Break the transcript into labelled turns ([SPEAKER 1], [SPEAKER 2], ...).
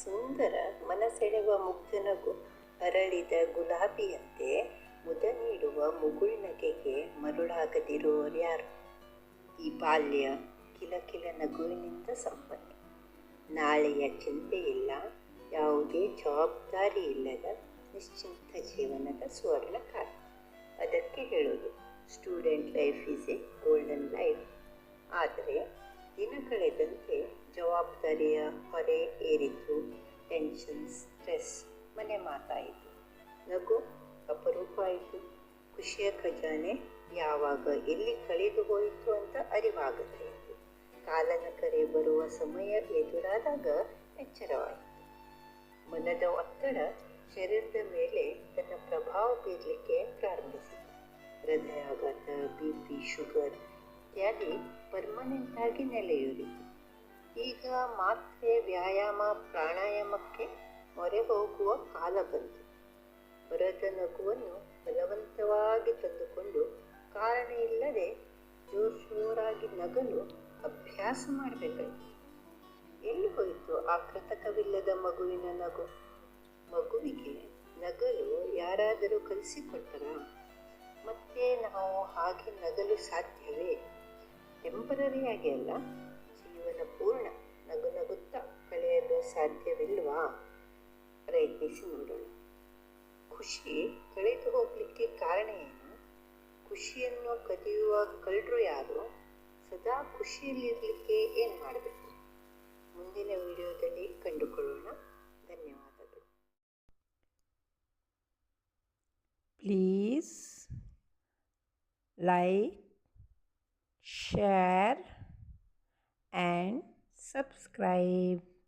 [SPEAKER 1] ಸುಂದರ ಮನಸೆಳೆವ ಮುಗ್ಧನಗು ಅರಳಿದ ಗುಲಾಬಿಯಂತೆ ಮುದ ನೀಡುವ ಮುಗುಳ್ನಗೆಗೆ ಮರುಳಾಗದಿರುವರ್ಯಾರು. ಈ ಬಾಲ್ಯ ಕಿಲಕಿಲ ನಗುವಿನಿಂದ ಸಂಪನ್ನ, ನಾಳೆಯ ಚಿಂತೆಯಿಲ್ಲ, ಯಾವುದೇ ಜವಾಬ್ದಾರಿ ಇಲ್ಲದ ನಿಶ್ಚಿಂತ ಜೀವನದ ಸುವರ್ಣ ಕಾಲ. ಅದಕ್ಕೆ ಹೇಳೋದು student life is A golden life. ಆದರೆ ದಿನ ಕಳೆದಂತೆ ಜವಾಬ್ದಾರಿಯ ಹೊರೆ ಏರಿತು, ಟೆನ್ಷನ್, ಸ್ಟ್ರೆಸ್ ಮನೆ ಮಾತಾಯಿತು. ನಗು ಅಪರೂಪ ಆಯಿತು. ಖುಷಿಯ ಖಜಾನೆ ಯಾವಾಗ ಎಲ್ಲಿ ಕಳೆದು ಹೋಯಿತು ಅಂತ ಅರಿವಾಗದೇ ಇತ್ತು. ಕಾಲನ ಕರೆ ಬರುವ ಸಮಯ ಎದುರಾದಾಗ ಎಚ್ಚರವಾಯಿತು. ಮನದ ಒತ್ತಡ ಶರೀರದ ಮೇಲೆ ತನ್ನ ಪ್ರಭಾವ ಬೀರಲಿಕ್ಕೆ ಪ್ರಾರಂಭಿಸಿತು. ಹೃದಯಾಘಾತ, BP, ಶುಗರ್ ಇತ್ಯಾದಿ ಪರ್ಮನೆಂಟ್ ಆಗಿ ನೆಲೆಯೂರಿತು. ಈಗ ಮಾತ್ರೆ, ವ್ಯಾಯಾಮ, ಪ್ರಾಣಾಯಾಮಕ್ಕೆ ಮೊರೆ ಹೋಗುವ ಕಾಲ ಬಂತು. ಬರದ ನಗುವನ್ನು ಬಲವಂತವಾಗಿ ತಂದುಕೊಂಡು ಕಾರಣ ಇಲ್ಲದೆ ಜೋರಾಗಿ ನಗಲು ಅಭ್ಯಾಸ ಮಾಡಬೇಕಾಯಿತು. ಎಲ್ಲಿ ಹೋಯಿತು ಆ ಕೃತಕವಿಲ್ಲದ ಮಗುವಿನ ನಗು? ಮಗುವಿಗೆ ನಗಲು ಯಾರಾದರೂ ಕಲಿಸಿಕೊಟ್ಟರ? ಮತ್ತೆ ನಾವು ಹಾಗೆ ನಗಲು ಸಾಧ್ಯವೇ? ಟೆಂಪರರಿಯಾಗಿ ಅಲ್ಲ, ಜೀವನ ಪೂರ್ಣ ನಗು ನಗುತ್ತಾ ಕಳೆಯಲು ಸಾಧ್ಯವಿಲ್ವಾ? ಪ್ರಯತ್ನಿಸಿ ನೋಡೋಣ. ಖುಷಿ ಕಳೆದು ಹೋಗಲಿಕ್ಕೆ ಕಾರಣ ಏನು? ಖುಷಿಯನ್ನು ಕದಿಯುವ ಕಳ್ಳರು ಯಾರು? ಸದಾ ಖುಷಿಯಲ್ಲಿರಲಿಕ್ಕೆ ಏನು ಮಾಡಬೇಕು? ಮುಂದಿನ ವಿಡಿಯೋದಲ್ಲಿ ಕಂಡುಕೊಳ್ಳೋಣ. ಧನ್ಯವಾದಗಳು.
[SPEAKER 2] Please like, share and subscribe.